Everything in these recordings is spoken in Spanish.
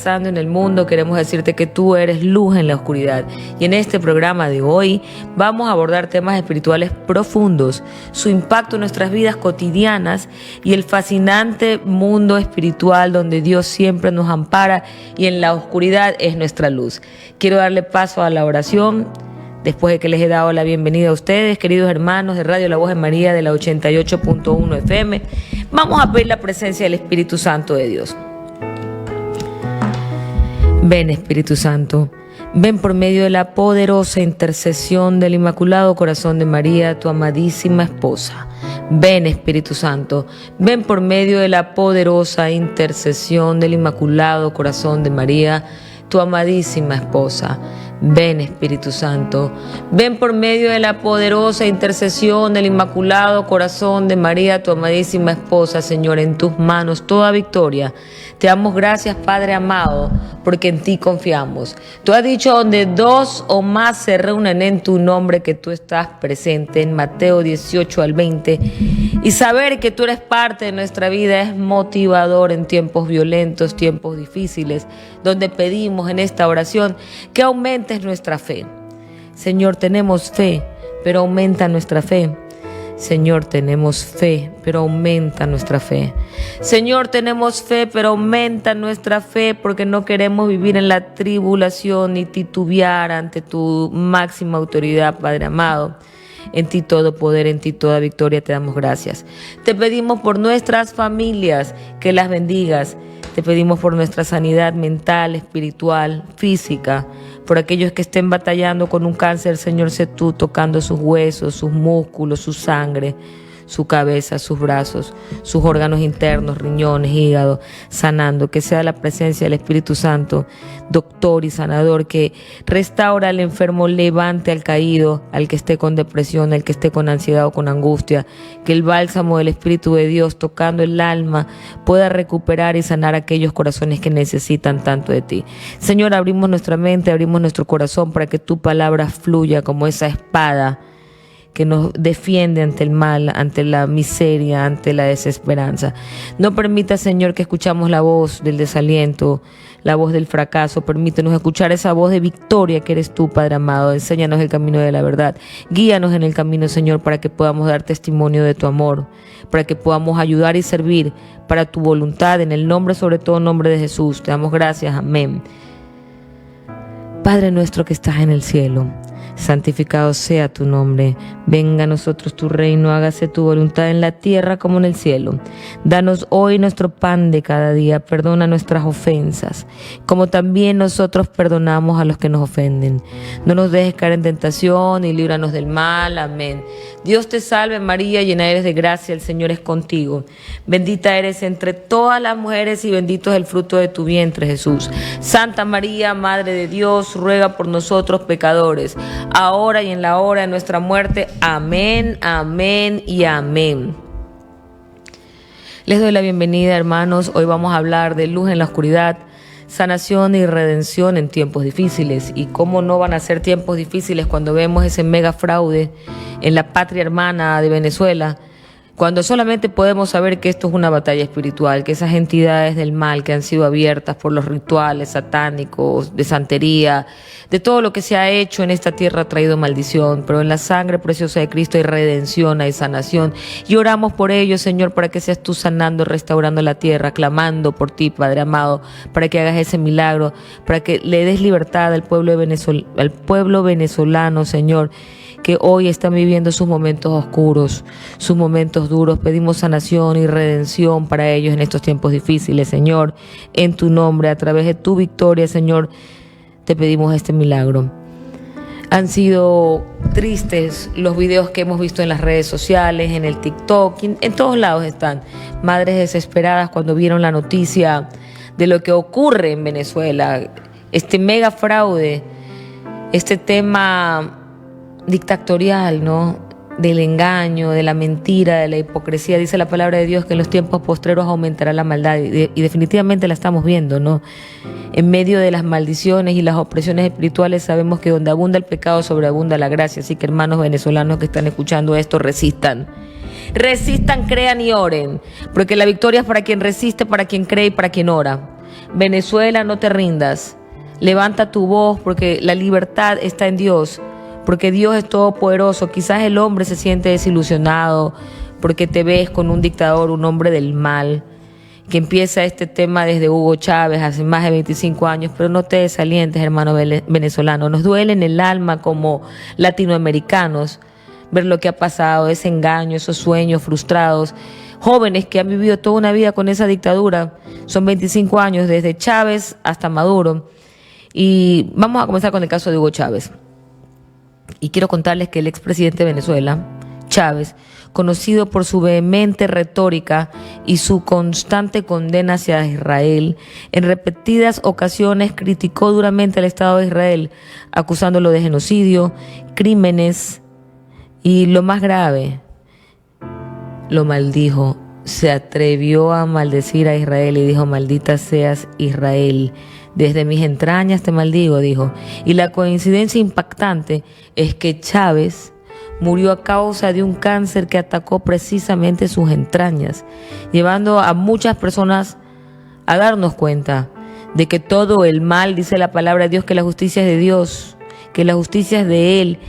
pasando en el mundo, queremos decirte que tú eres luz en la oscuridad. Y en este programa de hoy vamos a abordar temas espirituales profundos, su impacto en nuestras vidas cotidianas y el fascinante mundo espiritual donde Dios siempre nos ampara y en la oscuridad es nuestra luz. Quiero darle paso a la oración. Después de que les he dado la bienvenida a ustedes, queridos hermanos de Radio La Voz de María de la 88.1 FM, vamos a pedir la presencia del Espíritu Santo de Dios. Ven, Espíritu Santo, ven por medio de la poderosa intercesión del Inmaculado Corazón de María, tu amadísima esposa. Ven, Espíritu Santo, ven por medio de la poderosa intercesión del Inmaculado Corazón de María, tu amadísima esposa. Ven, Espíritu Santo, ven por medio de la poderosa intercesión del Inmaculado Corazón de María, tu amadísima esposa. Señor, en tus manos toda victoria. Te damos gracias, Padre amado, porque en ti confiamos. Tú has dicho, donde dos o más se reúnen en tu nombre, que tú estás presente, en Mateo 18 al 20. Y saber que tú eres parte de nuestra vida es motivador en tiempos violentos, tiempos difíciles, donde pedimos en esta oración que aumentes nuestra fe. Señor, tenemos fe, pero aumenta nuestra fe. Señor, tenemos fe, pero aumenta nuestra fe. Señor, tenemos fe, pero aumenta nuestra fe, porque no queremos vivir en la tribulación ni titubear ante tu máxima autoridad, Padre amado. En ti todo poder, en ti toda victoria, te damos gracias. Te pedimos por nuestras familias, que las bendigas. Te pedimos por nuestra sanidad mental, espiritual, física, por aquellos que estén batallando con un cáncer. Señor, sé tú tocando sus huesos, sus músculos, su sangre, su cabeza, sus brazos, sus órganos internos, riñones, hígado, sanando. Que sea la presencia del Espíritu Santo, doctor y sanador, que restaura al enfermo, levante al caído, al que esté con depresión, al que esté con ansiedad o con angustia. Que el bálsamo del Espíritu de Dios, tocando el alma, pueda recuperar y sanar aquellos corazones que necesitan tanto de ti. Señor, abrimos nuestra mente, abrimos nuestro corazón para que tu palabra fluya como esa espada que nos defiende ante el mal, ante la miseria, ante la desesperanza. No permita, Señor, que escuchamos la voz del desaliento, la voz del fracaso. Permítenos escuchar esa voz de victoria que eres tú, Padre amado. Enséñanos el camino de la verdad. Guíanos en el camino, Señor, para que podamos dar testimonio de tu amor, para que podamos ayudar y servir para tu voluntad, en el nombre, sobre todo nombre de Jesús. Te damos gracias. Amén. Padre nuestro que estás en el cielo, santificado sea tu nombre. Venga a nosotros tu reino, hágase tu voluntad en la tierra como en el cielo. Danos hoy nuestro pan de cada día. Perdona nuestras ofensas, como también nosotros perdonamos a los que nos ofenden. No nos dejes caer en tentación y líbranos del mal. Amén. Dios te salve María, llena eres de gracia, el Señor es contigo. Bendita eres entre todas las mujeres y bendito es el fruto de tu vientre, Jesús. Santa María, Madre de Dios, ruega por nosotros pecadores, ahora y en la hora de nuestra muerte. Amén, amén y amén. Les doy la bienvenida, hermanos. Hoy vamos a hablar de luz en la oscuridad, sanación y redención en tiempos difíciles. Y cómo no van a ser tiempos difíciles cuando vemos ese mega fraude en la patria hermana de Venezuela, cuando solamente podemos saber que esto es una batalla espiritual, que esas entidades del mal que han sido abiertas por los rituales satánicos, de santería, de todo lo que se ha hecho en esta tierra ha traído maldición, pero en la sangre preciosa de Cristo hay redención, hay sanación, y oramos por ello, Señor, para que seas tú sanando, restaurando la tierra, clamando por ti, Padre amado, para que hagas ese milagro, para que le des libertad al pueblo venezolano, Señor, que hoy están viviendo sus momentos oscuros, sus momentos duros. Pedimos sanación y redención para ellos en estos tiempos difíciles, Señor. En tu nombre, a través de tu victoria, Señor, te pedimos este milagro. Han sido tristes los videos que hemos visto en las redes sociales, en el TikTok, en todos lados están. Madres desesperadas cuando vieron la noticia de lo que ocurre en Venezuela, este mega fraude, este tema dictatorial, ¿no? Del engaño, de la mentira, de la hipocresía. Dice la palabra de Dios que en los tiempos postreros aumentará la maldad y definitivamente la estamos viendo, ¿no? En medio de las maldiciones y las opresiones espirituales sabemos que donde abunda el pecado sobreabunda la gracia. Así que, hermanos venezolanos que están escuchando esto, resistan. Resistan, crean y oren, porque la victoria es para quien resiste, para quien cree y para quien ora. Venezuela, no te rindas. Levanta tu voz porque la libertad está en Dios, porque Dios es todopoderoso. Quizás el hombre se siente desilusionado porque te ves con un dictador, un hombre del mal, que empieza este tema desde Hugo Chávez hace más de 25 años, pero no te desalientes, hermano venezolano. Nos duele en el alma como latinoamericanos ver lo que ha pasado, ese engaño, esos sueños frustrados, jóvenes que han vivido toda una vida con esa dictadura. Son 25 años desde Chávez hasta Maduro. Y vamos a comenzar con el caso de Hugo Chávez. Y quiero contarles que el expresidente de Venezuela, Chávez, conocido por su vehemente retórica y su constante condena hacia Israel, en repetidas ocasiones criticó duramente al Estado de Israel, acusándolo de genocidio, crímenes y, lo más grave, lo maldijo. Se atrevió a maldecir a Israel y dijo: maldita seas, Israel. Desde mis entrañas te maldigo, dijo. Y la coincidencia impactante es que Chávez murió a causa de un cáncer que atacó precisamente sus entrañas, llevando a muchas personas a darnos cuenta de que todo el mal, dice la palabra de Dios, que la justicia es de Dios, que la justicia es de Él.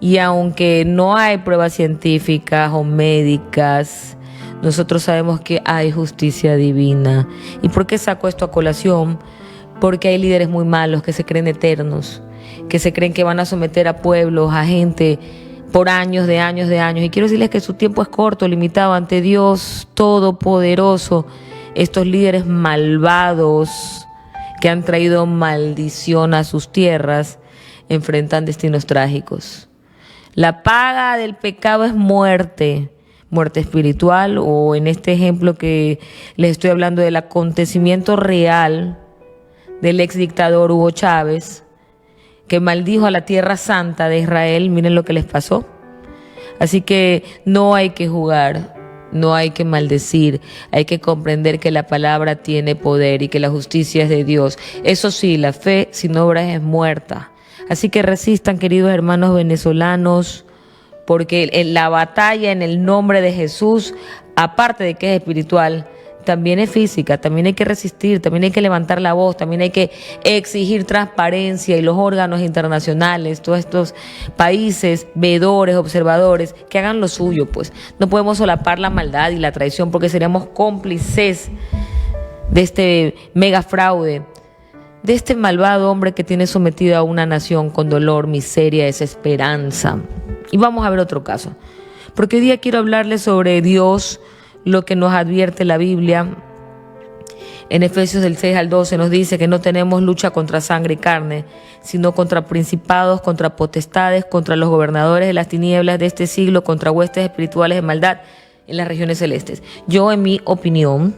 Y aunque no hay pruebas científicas o médicas, nosotros sabemos que hay justicia divina. ¿Y por qué saco esto a colación? Porque hay líderes muy malos que se creen eternos, que se creen que van a someter a pueblos, a gente por años de años de años. Y quiero decirles que su tiempo es corto, limitado ante Dios Todopoderoso. Estos líderes malvados que han traído maldición a sus tierras enfrentan destinos trágicos. La paga del pecado es muerte. Muerte espiritual, o en este ejemplo que les estoy hablando del acontecimiento real del ex dictador Hugo Chávez, que maldijo a la tierra santa de Israel. Miren lo que les pasó. Así que no hay que jugar, no hay que maldecir, hay que comprender que la palabra tiene poder y que la justicia es de Dios. Eso sí, la fe sin obras es muerta. Así que resistan, queridos hermanos venezolanos, porque en la batalla en el nombre de Jesús, aparte de que es espiritual, también es física. También hay que resistir, también hay que levantar la voz, también hay que exigir transparencia, y los órganos internacionales, todos estos países, veedores, observadores, que hagan lo suyo. Pues no podemos solapar la maldad y la traición, porque seríamos cómplices de este mega fraude, de este malvado hombre que tiene sometida a una nación con dolor, miseria, desesperanza. Y vamos a ver otro caso, porque hoy día quiero hablarles sobre Dios, lo que nos advierte la Biblia. En Efesios del 6 al 12 nos dice que no tenemos lucha contra sangre y carne, sino contra principados, contra potestades, contra los gobernadores de las tinieblas de este siglo, contra huestes espirituales de maldad en las regiones celestes. Yo, en mi opinión,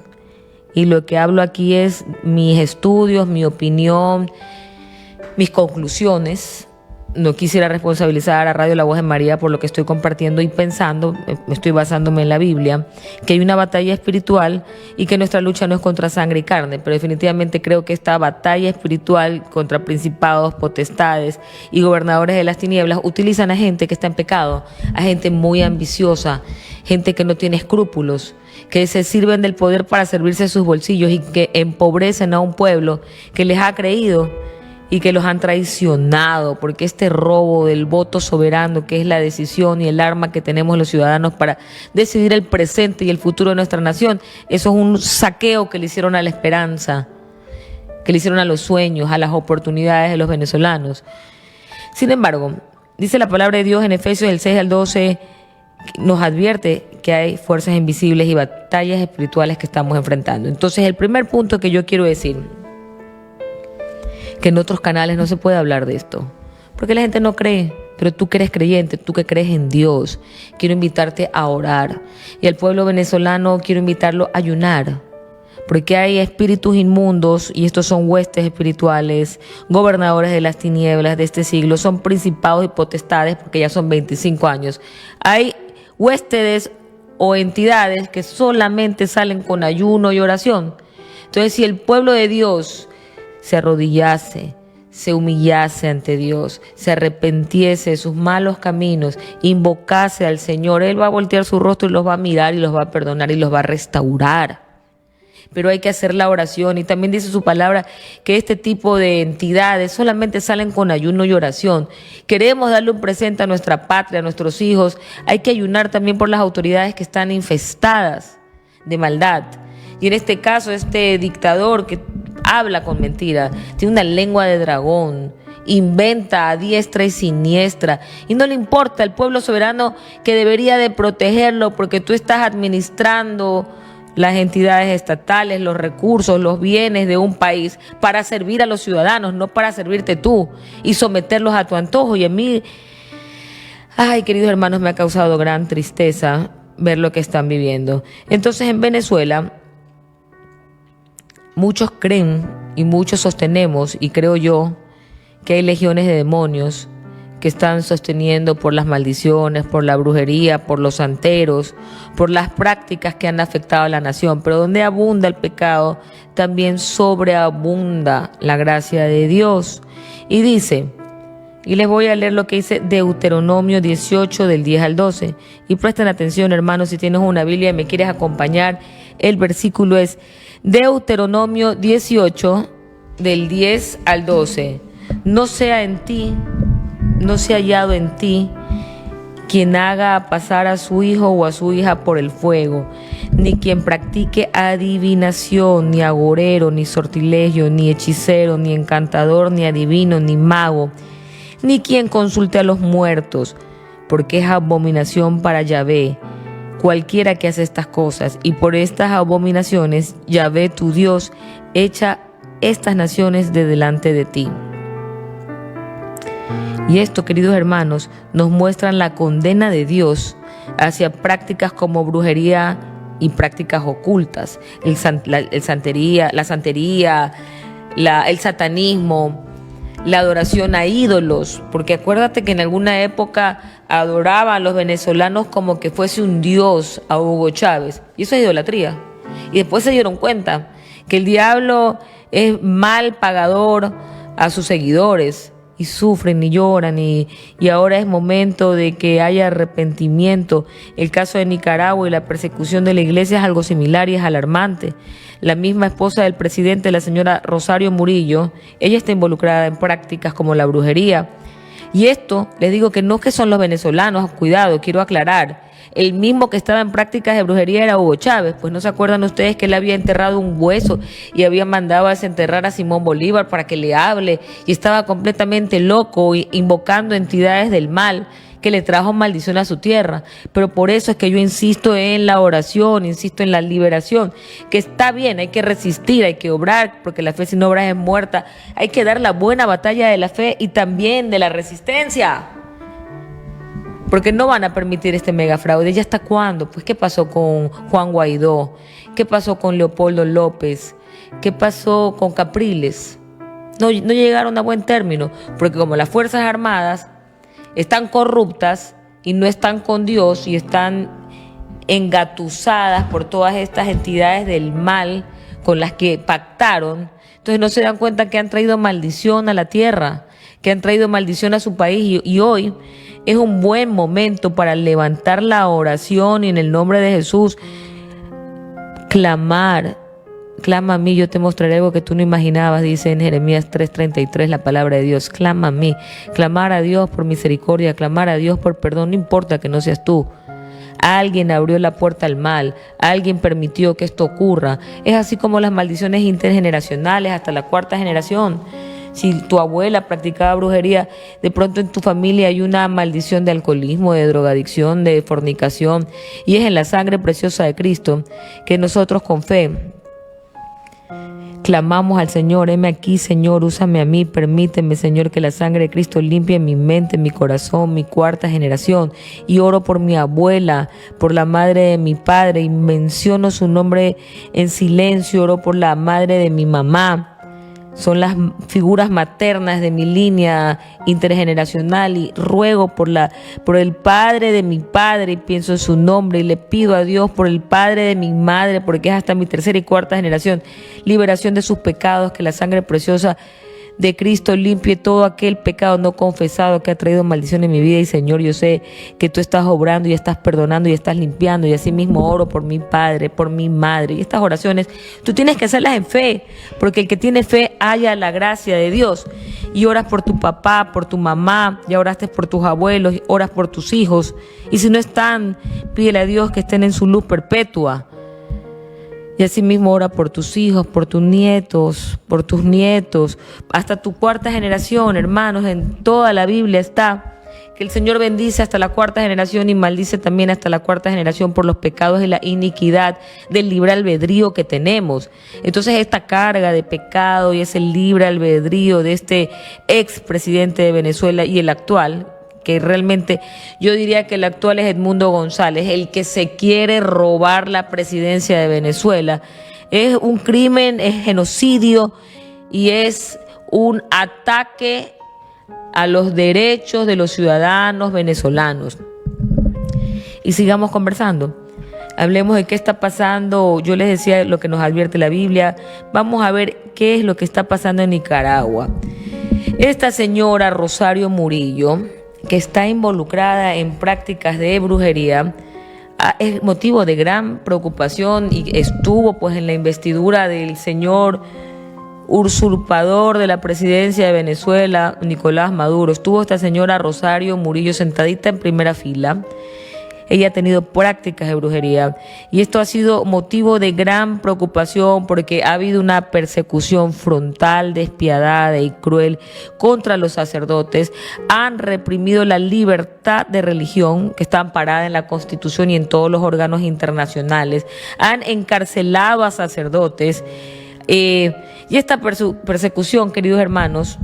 y lo que hablo aquí es mis estudios, mi opinión, mis conclusiones. No quisiera responsabilizar a Radio La Voz de María por lo que estoy compartiendo y pensando. Estoy basándome en la Biblia, que hay una batalla espiritual y que nuestra lucha no es contra sangre y carne, pero definitivamente creo que esta batalla espiritual contra principados, potestades y gobernadores de las tinieblas utilizan a gente que está en pecado, a gente muy ambiciosa, gente que no tiene escrúpulos, que se sirven del poder para servirse de sus bolsillos y que empobrecen a un pueblo que les ha creído y que los han traicionado, porque este robo del voto soberano, que es la decisión y el arma que tenemos los ciudadanos para decidir el presente y el futuro de nuestra nación, eso es un saqueo que le hicieron a la esperanza, que le hicieron a los sueños, a las oportunidades de los venezolanos. Sin embargo, dice la palabra de Dios en Efesios del 6 al 12, nos advierte que hay fuerzas invisibles y batallas espirituales que estamos enfrentando. Entonces, el primer punto que yo quiero decir, que en otros canales no se puede hablar de esto, porque la gente no cree, pero tú que eres creyente, tú que crees en Dios, quiero invitarte a orar. Y al pueblo venezolano quiero invitarlo a ayunar, porque hay espíritus inmundos, y estos son huestes espirituales, gobernadores de las tinieblas de este siglo, son principados y potestades, porque ya son 25 años. Hay huéspedes o entidades que solamente salen con ayuno y oración. Entonces, si el pueblo de Dios se arrodillase, se humillase ante Dios, se arrepentiese de sus malos caminos, invocase al Señor, Él va a voltear su rostro y los va a mirar y los va a perdonar y los va a restaurar. pero hay que hacer la oración. Y también dice su palabra que este tipo de entidades solamente salen con ayuno y oración. Queremos darle un presente a nuestra patria, a nuestros hijos. Hay que ayunar también por las autoridades que están infestadas de maldad. Y en este caso, este dictador que habla con mentira, tiene una lengua de dragón, inventa a diestra y siniestra, y no le importa el pueblo soberano que debería de protegerlo, porque tú estás administrando las entidades estatales, los recursos, los bienes de un país para servir a los ciudadanos, no para servirte tú y someterlos a tu antojo. Y a mí, ay, queridos hermanos, me ha causado gran tristeza ver lo que están viviendo. Entonces, en Venezuela, muchos creen y muchos sostenemos, y creo yo, que hay legiones de demonios que están sosteniendo por las maldiciones, por la brujería, por los santeros, por las prácticas que han afectado a la nación. Pero donde abunda el pecado, también sobreabunda la gracia de Dios. Y dice, y les voy a leer lo que dice Deuteronomio 18 del 10 al 12. Y presten atención, hermanos, si tienes una Biblia y me quieres acompañar, el versículo es Deuteronomio 18 del 10 al 12. No sea hallado en ti quien haga pasar a su hijo o a su hija por el fuego, ni quien practique adivinación, ni agorero, ni sortilegio, ni hechicero, ni encantador, ni adivino, ni mago, ni quien consulte a los muertos, porque es abominación para Yahvé cualquiera que hace estas cosas, y por estas abominaciones Yahvé tu Dios echa estas naciones de delante de ti. Y esto, queridos hermanos, nos muestran la condena de Dios hacia prácticas como brujería y prácticas ocultas, la santería, el satanismo, la adoración a ídolos, porque acuérdate que en alguna época adoraban los venezolanos como que fuese un dios a Hugo Chávez, y eso es idolatría. Y después se dieron cuenta que el diablo es mal pagador a sus seguidores, y sufren y lloran, y ahora es momento de que haya arrepentimiento. El caso de Nicaragua y la persecución de la iglesia es algo similar y es alarmante. La misma esposa del presidente, la señora Rosario Murillo, ella está involucrada en prácticas como la brujería. Y esto, les digo que no es que son los venezolanos, cuidado, quiero aclarar. El mismo que estaba en prácticas de brujería era Hugo Chávez. Pues no se acuerdan ustedes que él había enterrado un hueso y había mandado a desenterrar a Simón Bolívar para que le hable, y estaba completamente loco invocando entidades del mal que le trajo maldición a su tierra. Pero por eso es que yo insisto en la oración, insisto en la liberación, que está bien, hay que resistir, hay que obrar, porque la fe sin obras es muerta. Hay que dar la buena batalla de la fe y también de la resistencia, porque no van a permitir este mega fraude. ¿Y hasta cuándo? Pues, ¿qué pasó con Juan Guaidó? ¿Qué pasó con Leopoldo López? ¿Qué pasó con Capriles? No llegaron a buen término, porque como las Fuerzas Armadas están corruptas y no están con Dios y están engatusadas por todas estas entidades del mal con las que pactaron, entonces no se dan cuenta que han traído maldición a la tierra, que han traído maldición a su país, y hoy es un buen momento para levantar la oración y en el nombre de Jesús clamar. Clama a mí, yo te mostraré algo que tú no imaginabas, dice en Jeremías 3:33 la palabra de Dios. Clama a mí, clamar a Dios por misericordia, clamar a Dios por perdón, no importa que no seas tú. Alguien abrió la puerta al mal, alguien permitió que esto ocurra. Es así como las maldiciones intergeneracionales hasta la cuarta generación. Si tu abuela practicaba brujería, de pronto en tu familia hay una maldición de alcoholismo, de drogadicción, de fornicación, y es en la sangre preciosa de Cristo que nosotros con fe clamamos al Señor. Heme aquí, Señor, úsame a mí, permíteme, Señor, que la sangre de Cristo limpie mi mente, mi corazón, mi cuarta generación. Y oro por mi abuela, por la madre de mi padre, y menciono su nombre en silencio. Oro por la madre de mi mamá. Son las figuras maternas de mi línea intergeneracional, y ruego por el padre de mi padre, y pienso en su nombre, y le pido a Dios por el padre de mi madre, porque es hasta mi tercera y cuarta generación, liberación de sus pecados, que la sangre preciosa de Cristo limpie todo aquel pecado no confesado que ha traído maldición en mi vida. Y Señor, yo sé que tú estás obrando y estás perdonando y estás limpiando. Y así mismo oro por mi padre, por mi madre. Y estas oraciones tú tienes que hacerlas en fe, porque el que tiene fe halla la gracia de Dios. Y oras por tu papá, por tu mamá, ya oraste por tus abuelos, oras por tus hijos. Y si no están, pídele a Dios que estén en su luz perpetua. Y así mismo ora por tus hijos, por tus nietos, hasta tu cuarta generación, hermanos. En toda la Biblia está que el Señor bendice hasta la cuarta generación y maldice también hasta la cuarta generación por los pecados y la iniquidad del libre albedrío que tenemos. Entonces esta carga de pecado y ese libre albedrío de este expresidente de Venezuela y el actual, que realmente yo diría que el actual es Edmundo González, el que se quiere robar la presidencia de Venezuela, es un crimen, es genocidio y es un ataque a los derechos de los ciudadanos venezolanos. Y sigamos conversando. Hablemos de qué está pasando. Yo les decía lo que nos advierte la Biblia. Vamos a ver qué es lo que está pasando en Nicaragua. Esta señora Rosario Murillo, que está involucrada en prácticas de brujería, es motivo de gran preocupación y estuvo pues en la investidura del señor usurpador de la presidencia de Venezuela, Nicolás Maduro. Estuvo esta señora Rosario Murillo sentadita en primera fila. Ella ha tenido prácticas de brujería y esto ha sido motivo de gran preocupación porque ha habido una persecución frontal, despiadada y cruel contra los sacerdotes. Han reprimido la libertad de religión que está amparada en la Constitución y en todos los órganos internacionales. Han encarcelado a sacerdotes. Y esta persecución, queridos hermanos,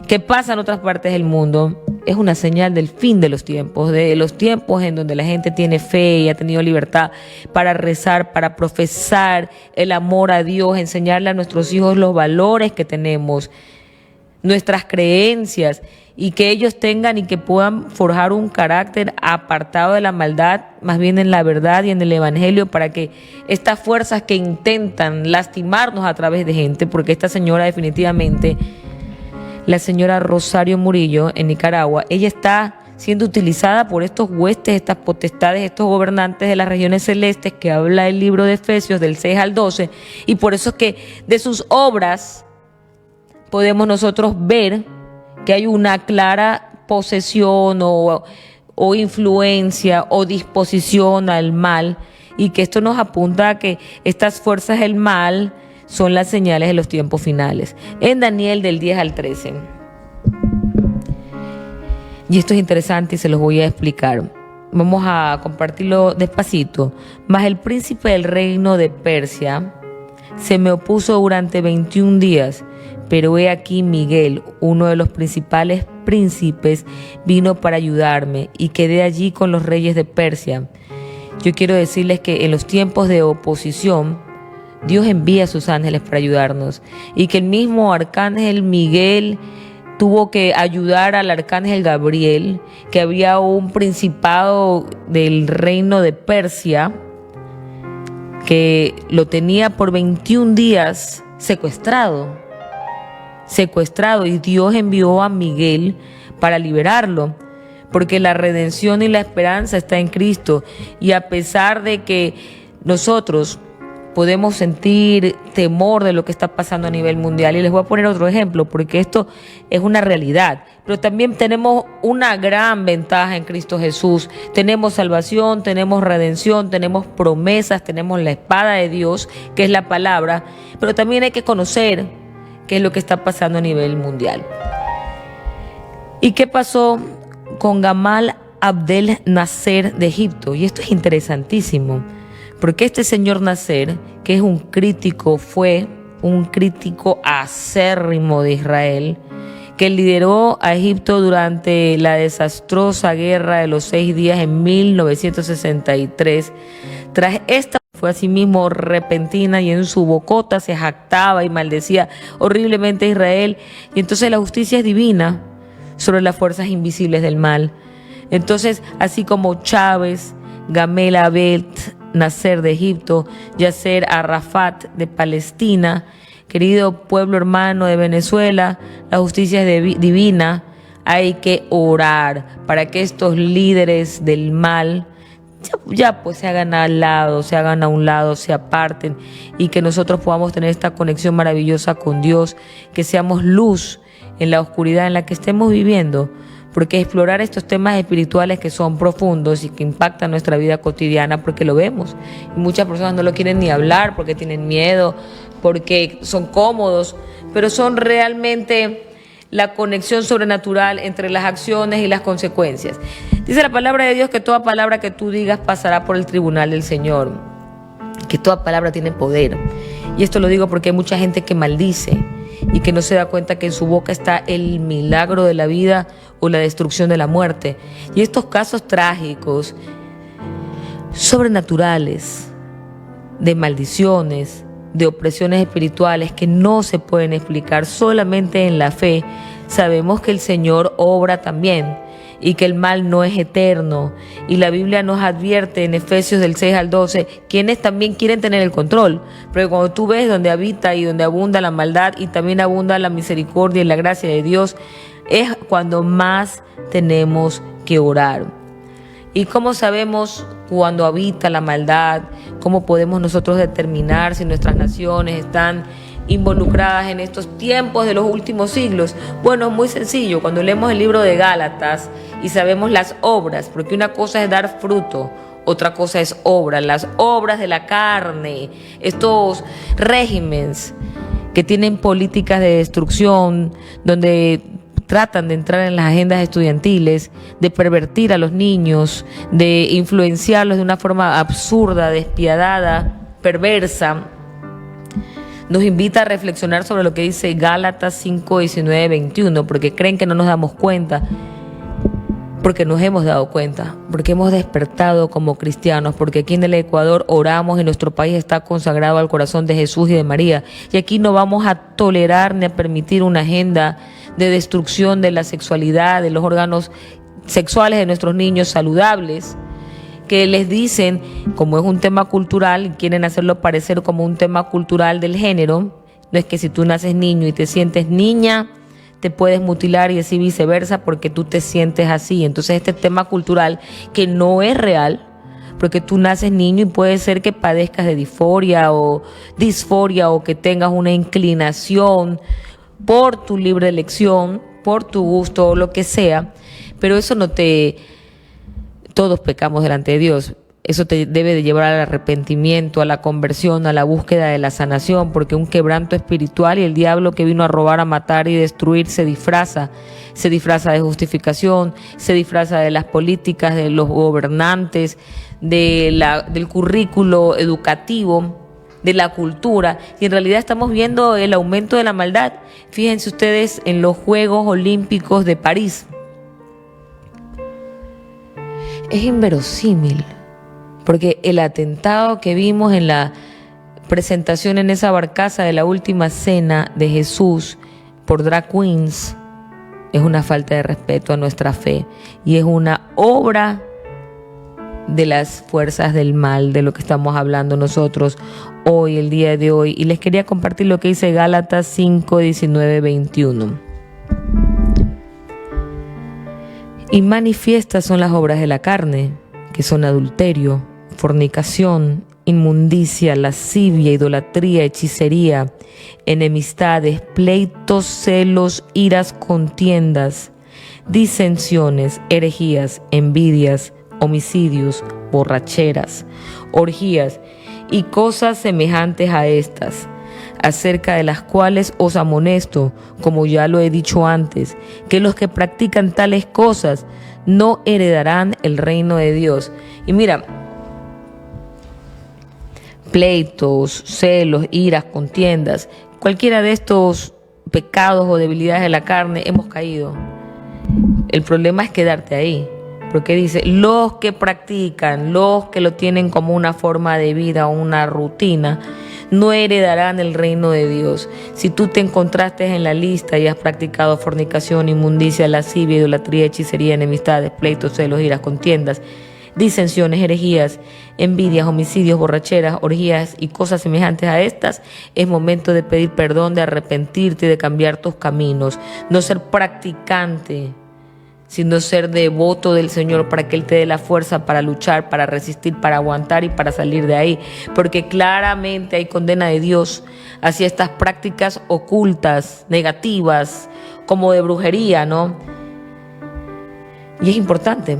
que pasa en otras partes del mundo, es una señal del fin de los tiempos en donde la gente tiene fe y ha tenido libertad para rezar, para profesar el amor a Dios, enseñarle a nuestros hijos los valores que tenemos, nuestras creencias, y que ellos tengan y que puedan forjar un carácter apartado de la maldad, más bien en la verdad y en el evangelio, para que estas fuerzas que intentan lastimarnos a través de gente, porque esta señora definitivamente, la señora Rosario Murillo en Nicaragua, ella está siendo utilizada por estos huestes, estas potestades, estos gobernantes de las regiones celestes que habla el libro de Efesios del 6 al 12, y por eso es que de sus obras podemos nosotros ver que hay una clara posesión o influencia o disposición al mal, y que esto nos apunta a que estas fuerzas del mal son las señales de los tiempos finales. En Daniel del 10 al 13. Y esto es interesante y se los voy a explicar. Vamos a compartirlo despacito. Mas el príncipe del reino de Persia se me opuso durante 21 días, pero he aquí Miguel, uno de los principales príncipes, vino para ayudarme y quedé allí con los reyes de Persia. Yo quiero decirles que en los tiempos de oposición, Dios envía a sus ángeles para ayudarnos, y que el mismo arcángel Miguel tuvo que ayudar al arcángel Gabriel, que había un principado del reino de Persia que lo tenía por 21 días secuestrado, y Dios envió a Miguel para liberarlo, porque la redención y la esperanza está en Cristo. Y a pesar de que nosotros podemos sentir temor de lo que está pasando a nivel mundial, y les voy a poner otro ejemplo porque esto es una realidad, pero también tenemos una gran ventaja en Cristo Jesús. Tenemos salvación, tenemos redención, tenemos promesas, tenemos la espada de Dios, que es la palabra, pero también hay que conocer qué es lo que está pasando a nivel mundial. ¿Y qué pasó con Gamal Abdel Nasser de Egipto? Y esto es interesantísimo, porque este señor Nasser, que es un crítico, fue un crítico acérrimo de Israel, que lideró a Egipto durante la desastrosa guerra de los 6 días en 1963. Tras esta fue asimismo repentina, y en su bocota se jactaba y maldecía horriblemente a Israel. Y entonces la justicia es divina sobre las fuerzas invisibles del mal. Entonces, así como Chávez, Gamal Abdel Nasser de Egipto, Yasser Arafat de Palestina, Querido pueblo hermano de Venezuela, la justicia es divina. Hay que orar para que estos líderes del mal ya pues se hagan al lado, se hagan a un lado, se aparten y que nosotros podamos tener esta conexión maravillosa con Dios, que seamos luz en la oscuridad en la que estemos viviendo, porque explorar estos temas espirituales que son profundos y que impactan nuestra vida cotidiana, porque lo vemos y muchas personas no lo quieren ni hablar porque tienen miedo, porque son cómodos, pero son realmente la conexión sobrenatural entre las acciones y las consecuencias. Dice la palabra de Dios que toda palabra que tú digas pasará por el tribunal del Señor, que toda palabra tiene poder. Y esto lo digo porque hay mucha gente que maldice y que no se da cuenta que en su boca está el milagro de la vida o la destrucción de la muerte. Y estos casos trágicos, sobrenaturales, de maldiciones, de opresiones espirituales que no se pueden explicar solamente en la fe, sabemos que el Señor obra también y que el mal no es eterno. Y la Biblia nos advierte en Efesios del 6 al 12, quienes también quieren tener el control. Pero cuando tú ves donde habita y donde abunda la maldad y también abunda la misericordia y la gracia de Dios, es cuando más tenemos que orar. ¿Y cómo sabemos cuando habita la maldad? ¿Cómo podemos nosotros determinar si nuestras naciones están involucradas en estos tiempos de los últimos siglos? Bueno, es muy sencillo. Cuando leemos el libro de Gálatas y sabemos las obras, porque una cosa es dar fruto, otra cosa es obra, las obras de la carne, estos regímenes que tienen políticas de destrucción, donde tratan de entrar en las agendas estudiantiles, de pervertir a los niños, de influenciarlos de una forma absurda, despiadada, perversa. Nos invita a reflexionar sobre lo que dice Gálatas 5, 19, 21, porque creen que no nos damos cuenta, porque nos hemos dado cuenta, porque hemos despertado como cristianos, porque aquí en el Ecuador oramos y nuestro país está consagrado al corazón de Jesús y de María, y aquí no vamos a tolerar ni a permitir una agenda de destrucción de la sexualidad, de los órganos sexuales de nuestros niños saludables, que les dicen, como es un tema cultural, quieren hacerlo parecer como un tema cultural del género. No es que si tú naces niño y te sientes niña, te puedes mutilar y así viceversa porque tú te sientes así. Entonces este tema cultural que no es real, porque tú naces niño y puede ser que padezcas de disforia o disforia o que tengas una inclinación por tu libre elección, por tu gusto o lo que sea, pero eso no te... Todos pecamos delante de Dios. Eso te debe de llevar al arrepentimiento, a la conversión, a la búsqueda de la sanación, porque un quebranto espiritual y el diablo que vino a robar, a matar y destruir se disfraza de justificación, se disfraza de las políticas, de los gobernantes, del currículo educativo, de la cultura, y en realidad estamos viendo el aumento de la maldad. Fíjense ustedes en los Juegos Olímpicos de París. Es inverosímil, porque el atentado que vimos en la presentación en esa barcaza de la última cena de Jesús por drag queens es una falta de respeto a nuestra fe y es una obra de las fuerzas del mal, de lo que estamos hablando nosotros hoy, el día de hoy. Y les quería compartir lo que dice Gálatas 5, 19, 21. Y manifiestas son las obras de la carne, que son adulterio, fornicación, inmundicia, lascivia, idolatría, hechicería, enemistades, pleitos, celos, iras, contiendas, disensiones, herejías, envidias, homicidios, borracheras, orgías y cosas semejantes a estas, acerca de las cuales os amonesto, como ya lo he dicho antes, que los que practican tales cosas no heredarán el reino de Dios. Y mira, pleitos, celos, iras, contiendas, cualquiera de estos pecados o debilidades de la carne hemos caído. El problema es quedarte ahí. Porque dice, los que practican, los que lo tienen como una forma de vida o una rutina, no heredarán el reino de Dios. Si tú te encontraste en la lista y has practicado fornicación, inmundicia, lascivia, idolatría, hechicería, enemistades, pleitos, celos, iras, contiendas, disensiones, herejías, envidias, homicidios, borracheras, orgías y cosas semejantes a estas, es momento de pedir perdón, de arrepentirte y de cambiar tus caminos. No ser practicante, sino ser devoto del Señor para que Él te dé la fuerza para luchar, para resistir, para aguantar y para salir de ahí. Porque claramente hay condena de Dios hacia estas prácticas ocultas, negativas, como de brujería, ¿no? Y es importante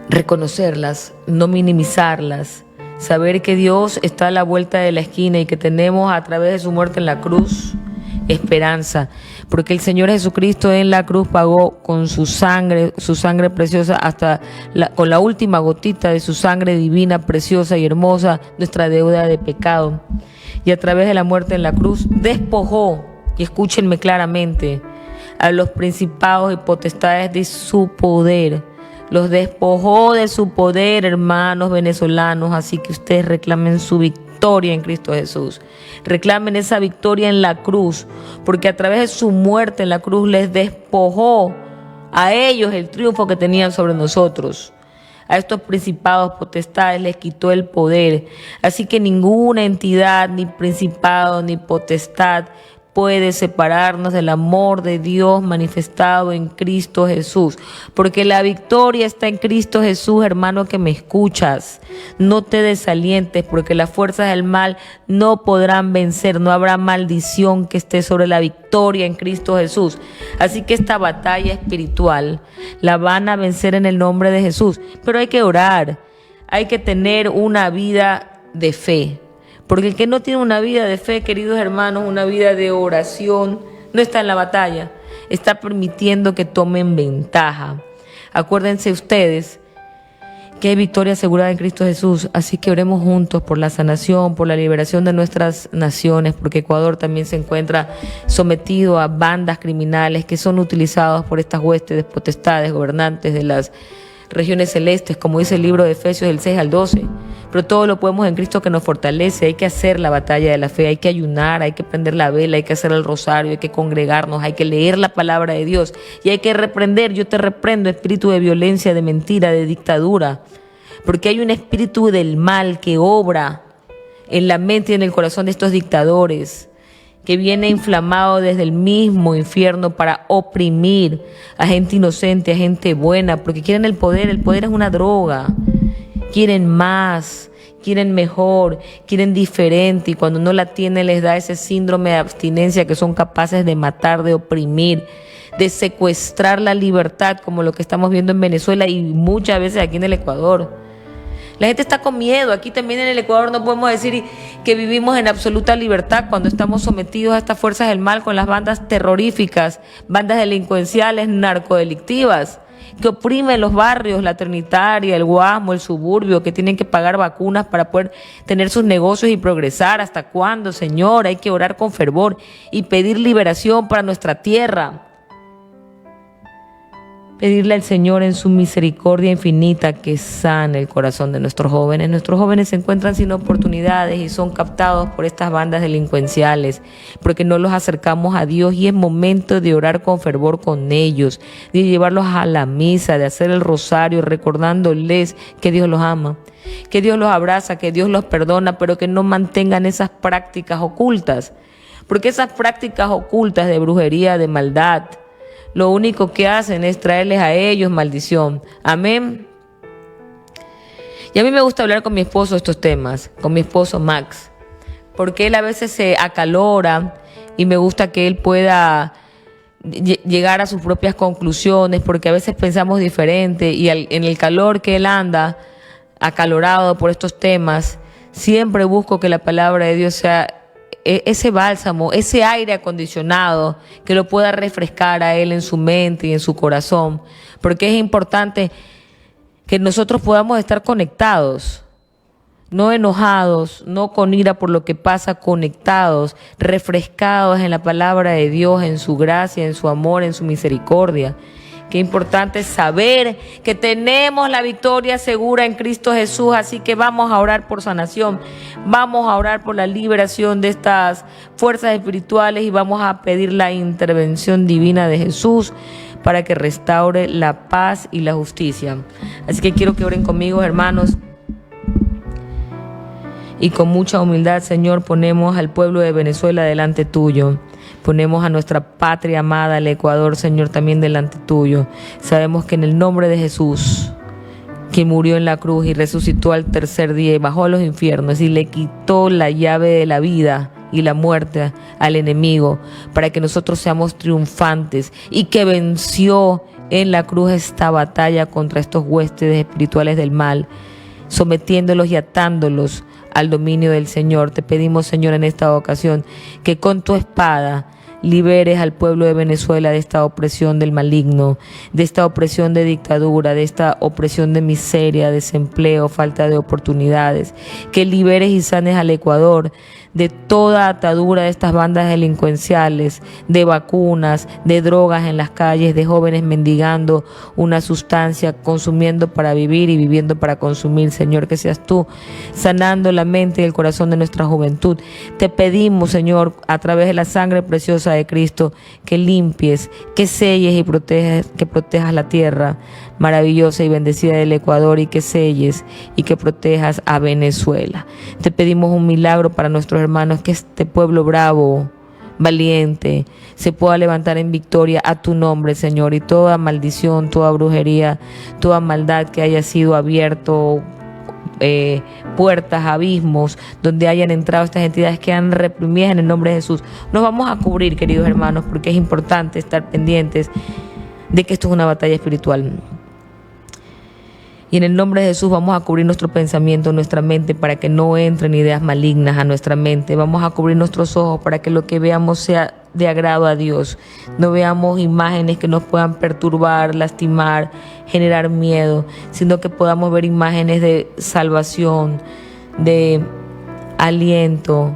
reconocerlas, no minimizarlas, saber que Dios está a la vuelta de la esquina y que tenemos a través de su muerte en la cruz esperanza, porque el Señor Jesucristo en la cruz pagó con su sangre preciosa con la última gotita de su sangre divina, preciosa y hermosa, nuestra deuda de pecado. Y a través de la muerte en la cruz despojó, y escúchenme claramente, a los principados y potestades de su poder. Los despojó de su poder, hermanos venezolanos, así que ustedes reclamen su victoria en Cristo Jesús. Reclamen esa victoria en la cruz, porque a través de su muerte en la cruz les despojó a ellos el triunfo que tenían sobre nosotros. A estos principados, potestades les quitó el poder. Así que ninguna entidad, ni principado, ni potestad puede separarnos del amor de Dios manifestado en Cristo Jesús, porque la victoria está en Cristo Jesús, hermano que me escuchas. No te desalientes, porque las fuerzas del mal no podrán vencer, no habrá maldición que esté sobre la victoria en Cristo Jesús. Así que esta batalla espiritual la van a vencer en el nombre de Jesús, pero hay que orar, hay que tener una vida de fe. Porque el que no tiene una vida de fe, queridos hermanos, una vida de oración, no está en la batalla, está permitiendo que tomen ventaja. Acuérdense ustedes que hay victoria asegurada en Cristo Jesús, así que oremos juntos por la sanación, por la liberación de nuestras naciones, porque Ecuador también se encuentra sometido a bandas criminales que son utilizadas por estas huestes, potestades, gobernantes de las regiones celestes, como dice el libro de Efesios del 6 al 12. Pero todo lo podemos en Cristo que nos fortalece. Hay que hacer la batalla de la fe, hay que ayunar, hay que prender la vela, hay que hacer el rosario, hay que congregarnos, hay que leer la palabra de Dios y hay que reprender. Yo te reprendo espíritu de violencia, de mentira, de dictadura, porque hay un espíritu del mal que obra en la mente y en el corazón de estos dictadores, que viene inflamado desde el mismo infierno para oprimir a gente inocente, a gente buena, porque quieren el poder es una droga. Quieren más, quieren mejor, quieren diferente, y cuando no la tienen les da ese síndrome de abstinencia que son capaces de matar, de oprimir, de secuestrar la libertad, como lo que estamos viendo en Venezuela y muchas veces aquí en el Ecuador. La gente está con miedo. Aquí también en el Ecuador no podemos decir que vivimos en absoluta libertad cuando estamos sometidos a estas fuerzas del mal con las bandas terroríficas, bandas delincuenciales, narcodelictivas, que oprimen los barrios, la Trinitaria, el Guasmo, el Suburbio, que tienen que pagar vacunas para poder tener sus negocios y progresar. ¿Hasta cuándo, Señor? Hay que orar con fervor y pedir liberación para nuestra tierra. Pedirle al Señor en su misericordia infinita que sane el corazón de nuestros jóvenes. Nuestros jóvenes se encuentran sin oportunidades y son captados por estas bandas delincuenciales porque no los acercamos a Dios, y es momento de orar con fervor con ellos, de llevarlos a la misa, de hacer el rosario recordándoles que Dios los ama, que Dios los abraza, que Dios los perdona, pero que no mantengan esas prácticas ocultas, porque esas prácticas ocultas de brujería, de maldad, lo único que hacen es traerles a ellos maldición. Amén. Y a mí me gusta hablar con mi esposo estos temas, con mi esposo Max, porque él a veces se acalora y me gusta que él pueda llegar a sus propias conclusiones, porque a veces pensamos diferente y en el calor que él anda, acalorado por estos temas, siempre busco que la palabra de Dios sea ese bálsamo, ese aire acondicionado que lo pueda refrescar a él en su mente y en su corazón, porque es importante que nosotros podamos estar conectados, no enojados, no con ira por lo que pasa, conectados, refrescados en la palabra de Dios, en su gracia, en su amor, en su misericordia. Qué importante es saber que tenemos la victoria segura en Cristo Jesús, así que vamos a orar por sanación, vamos a orar por la liberación de estas fuerzas espirituales y vamos a pedir la intervención divina de Jesús para que restaure la paz y la justicia. Así que quiero que oren conmigo, hermanos. Y con mucha humildad, Señor, ponemos al pueblo de Venezuela delante tuyo. Ponemos a nuestra patria amada, el Ecuador, Señor, también delante tuyo. Sabemos que en el nombre de Jesús, que murió en la cruz y resucitó al tercer día y bajó a los infiernos y le quitó la llave de la vida y la muerte al enemigo, para que nosotros seamos triunfantes, y que venció en la cruz esta batalla contra estos huestes espirituales del mal, sometiéndolos y atándolos al dominio del Señor. Te pedimos, Señor, en esta ocasión, que con tu espada liberes al pueblo de Venezuela de esta opresión del maligno, de esta opresión de dictadura, de esta opresión de miseria, desempleo, falta de oportunidades. Que liberes y sanes al Ecuador de toda atadura de estas bandas delincuenciales, de vacunas, de drogas en las calles, de jóvenes mendigando una sustancia, consumiendo para vivir y viviendo para consumir. Señor, que seas tú sanando la mente y el corazón de nuestra juventud. Te pedimos, Señor, a través de la sangre preciosa de Cristo, que limpies, que selles y protejas la tierra maravillosa y bendecida del Ecuador, y que selles y que protejas a Venezuela. Te pedimos un milagro para nuestros hermanos, que este pueblo bravo, valiente, se pueda levantar en victoria a tu nombre, Señor, y toda maldición, toda brujería, toda maldad que haya sido abierto, puertas, abismos, donde hayan entrado estas entidades, que han reprimidas en el nombre de Jesús. Nos vamos a cubrir, queridos hermanos, porque es importante estar pendientes de que esto es una batalla espiritual. Y en el nombre de Jesús vamos a cubrir nuestro pensamiento, nuestra mente, para que no entren ideas malignas a nuestra mente. Vamos a cubrir nuestros ojos para que lo que veamos sea de agrado a Dios. No veamos imágenes que nos puedan perturbar, lastimar, generar miedo, sino que podamos ver imágenes de salvación, de aliento,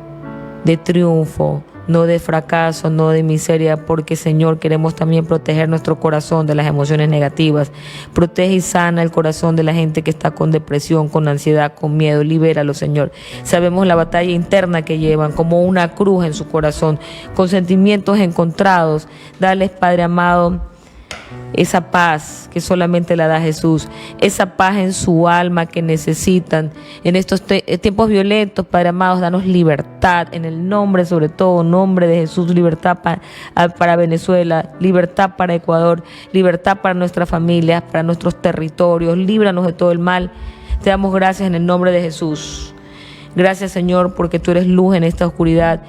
de triunfo, no de fracaso, no de miseria, porque, Señor, queremos también proteger nuestro corazón de las emociones negativas. Protege y sana el corazón de la gente que está con depresión, con ansiedad, con miedo. Libéralo, Señor. Sabemos la batalla interna que llevan, como una cruz en su corazón, con sentimientos encontrados. Dales, Padre amado, esa paz que solamente la da Jesús, esa paz en su alma que necesitan en estos tiempos violentos. Padre amado, danos libertad en el nombre, sobre todo nombre de Jesús. Libertad para Venezuela, libertad para Ecuador, libertad para nuestras familias, para nuestros territorios. Líbranos de todo el mal. Te damos gracias en el nombre de Jesús. Gracias, Señor, porque tú eres luz en esta oscuridad.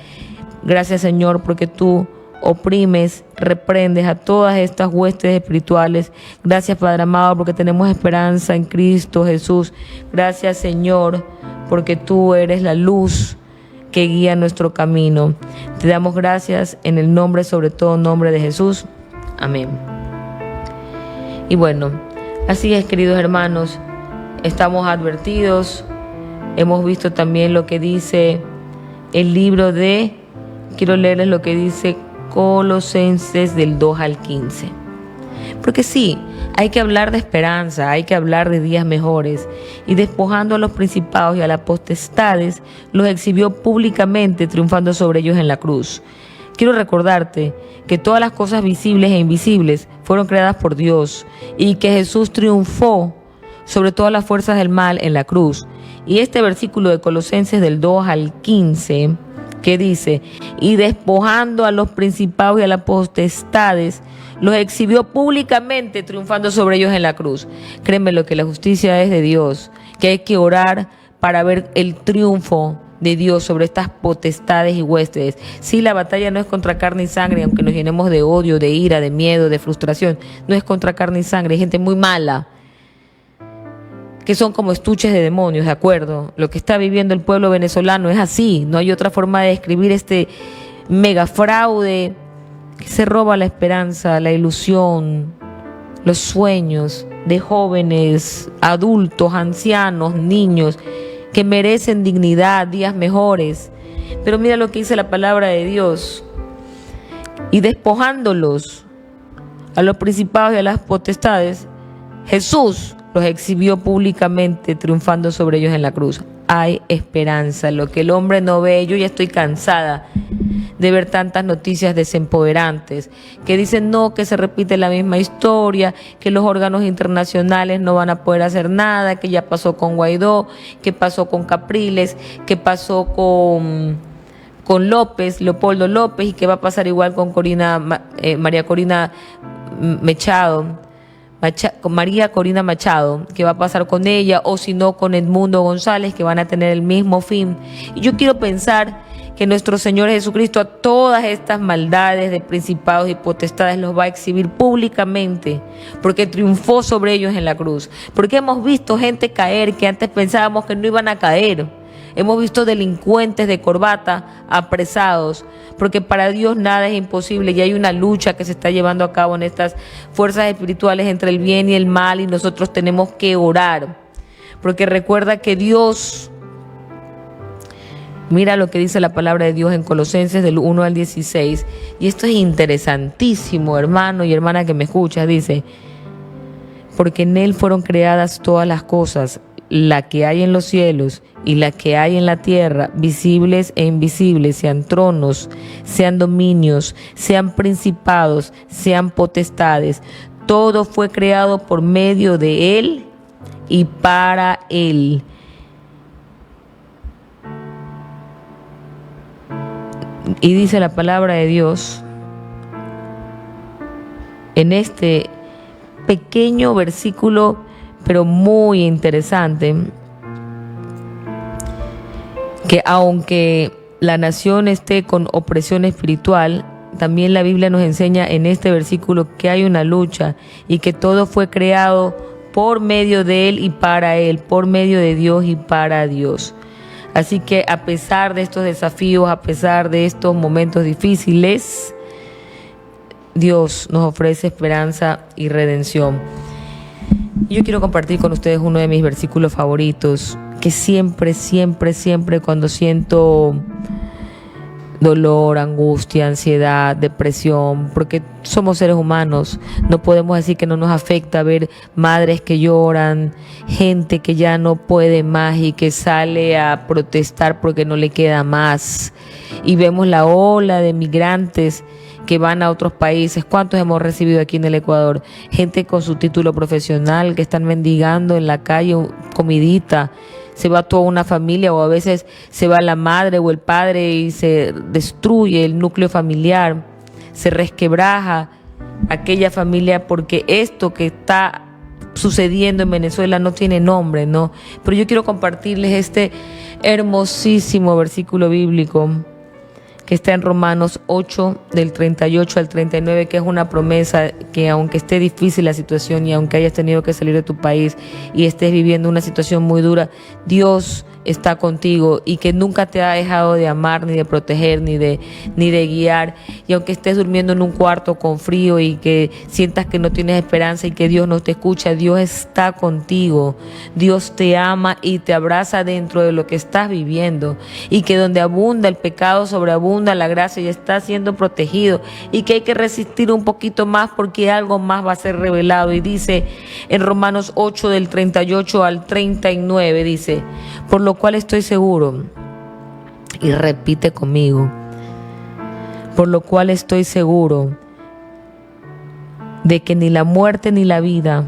Gracias, Señor, porque tú oprimes, reprendes a todas estas huestes espirituales. Gracias, Padre amado, porque tenemos esperanza en Cristo Jesús. Gracias, Señor, porque tú eres la luz que guía nuestro camino. Te damos gracias en el nombre, sobre todo nombre de Jesús. Amén. Y bueno, así es, queridos hermanos, estamos advertidos. Hemos visto también lo que dice el libro de, quiero leerles lo que dice Colosenses del 2 al 15. Porque sí, hay que hablar de esperanza, hay que hablar de días mejores. Y despojando a los principados y a las potestades, los exhibió públicamente, triunfando sobre ellos en la cruz. Quiero recordarte que todas las cosas visibles e invisibles fueron creadas por Dios, y que Jesús triunfó sobre todas las fuerzas del mal en la cruz. Y este versículo de Colosenses del 2 al 15, que dice: y despojando a los principados y a las potestades, los exhibió públicamente, triunfando sobre ellos en la cruz. Créeme lo que la justicia es de Dios, que hay que orar para ver el triunfo de Dios sobre estas potestades y huestes. Sí, la batalla no es contra carne y sangre, aunque nos llenemos de odio, de ira, de miedo, de frustración. No es contra carne y sangre, hay gente muy mala, que son como estuches de demonios, ¿de acuerdo? Lo que está viviendo el pueblo venezolano es así. No hay otra forma de describir este mega fraude que se roba la esperanza, la ilusión, los sueños de jóvenes, adultos, ancianos, niños, que merecen dignidad, días mejores. Pero mira lo que dice la palabra de Dios: y despojándolos a los principados y a las potestades, Jesús los exhibió públicamente, triunfando sobre ellos en la cruz. Hay esperanza. Lo que el hombre no ve, yo ya estoy cansada de ver tantas noticias desempoderantes que dicen no, que se repite la misma historia, que los órganos internacionales no van a poder hacer nada, que ya pasó con Guaidó, que pasó con Capriles, que pasó con López, Leopoldo López, y que va a pasar igual con María Corina Machado, que va a pasar con ella, o si no con Edmundo González, que van a tener el mismo fin. Y yo quiero pensar que nuestro Señor Jesucristo a todas estas maldades de principados y potestades los va a exhibir públicamente, porque triunfó sobre ellos en la cruz, porque hemos visto gente caer que antes pensábamos que no iban a caer. Hemos visto delincuentes de corbata apresados, porque para Dios nada es imposible y hay una lucha que se está llevando a cabo en estas fuerzas espirituales entre el bien y el mal, y nosotros tenemos que orar, porque recuerda que Dios, mira lo que dice la palabra de Dios en Colosenses del 1 al 16, y esto es interesantísimo, hermano y hermana que me escuchas, dice, porque en Él fueron creadas todas las cosas, la que hay en los cielos y la que hay en la tierra, visibles e invisibles, sean tronos, sean dominios, sean principados, sean potestades. Todo fue creado por medio de Él y para Él. Y dice la palabra de Dios en este pequeño versículo, pero muy interesante, que aunque la nación esté con opresión espiritual, también la Biblia nos enseña en este versículo que hay una lucha y que todo fue creado por medio de Él y para Él, por medio de Dios y para Dios. Así que a pesar de estos desafíos, a pesar de estos momentos difíciles, Dios nos ofrece esperanza y redención. Yo quiero compartir con ustedes uno de mis versículos favoritos, que siempre cuando siento dolor, angustia, ansiedad, depresión, porque somos seres humanos, no podemos decir que no nos afecta ver madres que lloran, gente que ya no puede más y que sale a protestar porque no le queda más, y vemos la ola de migrantes que van a otros países. ¿Cuántos hemos recibido aquí en el Ecuador? Gente con su título profesional que están mendigando en la calle comidita. Se va toda una familia, o a veces se va la madre o el padre y se destruye el núcleo familiar, se resquebraja aquella familia, porque esto que está sucediendo en Venezuela no tiene nombre, ¿no? Pero yo quiero compartirles este hermosísimo versículo bíblico que está en Romanos 8, del 38 al 39, que es una promesa que aunque esté difícil la situación y aunque hayas tenido que salir de tu país y estés viviendo una situación muy dura, Dios está contigo y que nunca te ha dejado de amar, ni de proteger, ni de guiar. Y aunque estés durmiendo en un cuarto con frío y que sientas que no tienes esperanza y que Dios no te escucha, Dios está contigo. Dios te ama y te abraza dentro de lo que estás viviendo, y que donde abunda el pecado, sobreabunda la gracia, y está siendo protegido, y que hay que resistir un poquito más porque algo más va a ser revelado. Y dice en Romanos 8, del 38 al 39, dice: por lo cual estoy seguro, y repite conmigo, por lo cual estoy seguro de que ni la muerte ni la vida,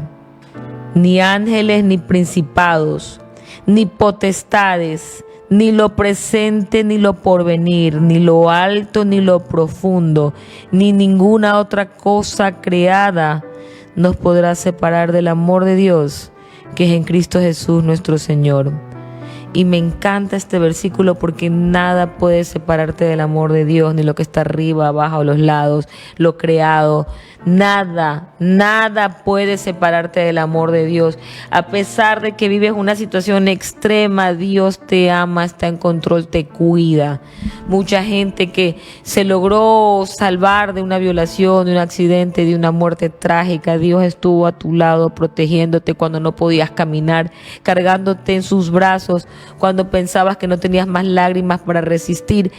ni ángeles ni principados, ni potestades, ni lo presente ni lo porvenir, ni lo alto ni lo profundo, ni ninguna otra cosa creada nos podrá separar del amor de Dios, que es en Cristo Jesús nuestro Señor. Y me encanta este versículo porque nada puede separarte del amor de Dios, ni lo que está arriba, abajo, a los lados, lo creado. Nada puede separarte del amor de Dios. A pesar de que vives una situación extrema, Dios te ama, está en control, te cuida. Mucha gente que se logró salvar de una violación, de un accidente, de una muerte trágica, Dios estuvo a tu lado protegiéndote cuando no podías caminar, cargándote en sus brazos cuando pensabas que no tenías más lágrimas para resistir.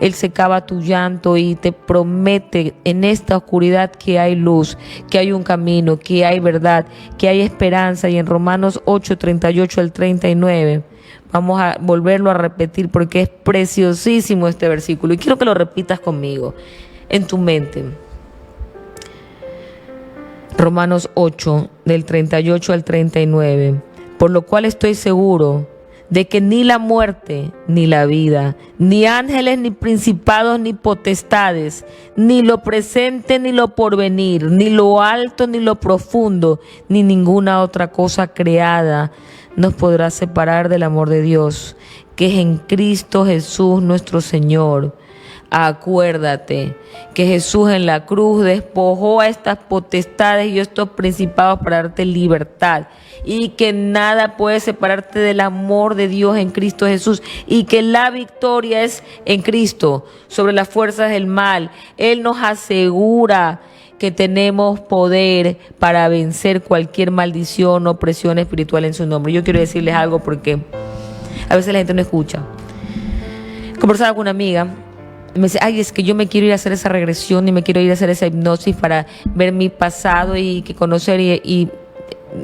Él secaba tu llanto y te promete en esta oscuridad que hay luz, que hay un camino, que hay verdad, que hay esperanza. Y en Romanos 8, 38 al 39, vamos a volverlo a repetir porque es preciosísimo este versículo. Y quiero que lo repitas conmigo en tu mente. Romanos 8, del 38 al 39. Por lo cual estoy seguro de que ni la muerte, ni la vida, ni ángeles, ni principados, ni potestades, ni lo presente, ni lo porvenir, ni lo alto, ni lo profundo, ni ninguna otra cosa creada nos podrá separar del amor de Dios, que es en Cristo Jesús nuestro Señor. Acuérdate que Jesús en la cruz despojó a estas potestades y estos principados para darte libertad, y que nada puede separarte del amor de Dios en Cristo Jesús, y que la victoria es en Cristo sobre las fuerzas del mal. Él nos asegura que tenemos poder para vencer cualquier maldición o opresión espiritual en su nombre. Yo quiero decirles algo porque a veces la gente no escucha. Conversaba con una amiga. Me dice, ay, es que yo me quiero ir a hacer esa regresión y me quiero ir a hacer esa hipnosis para ver mi pasado y que conocer y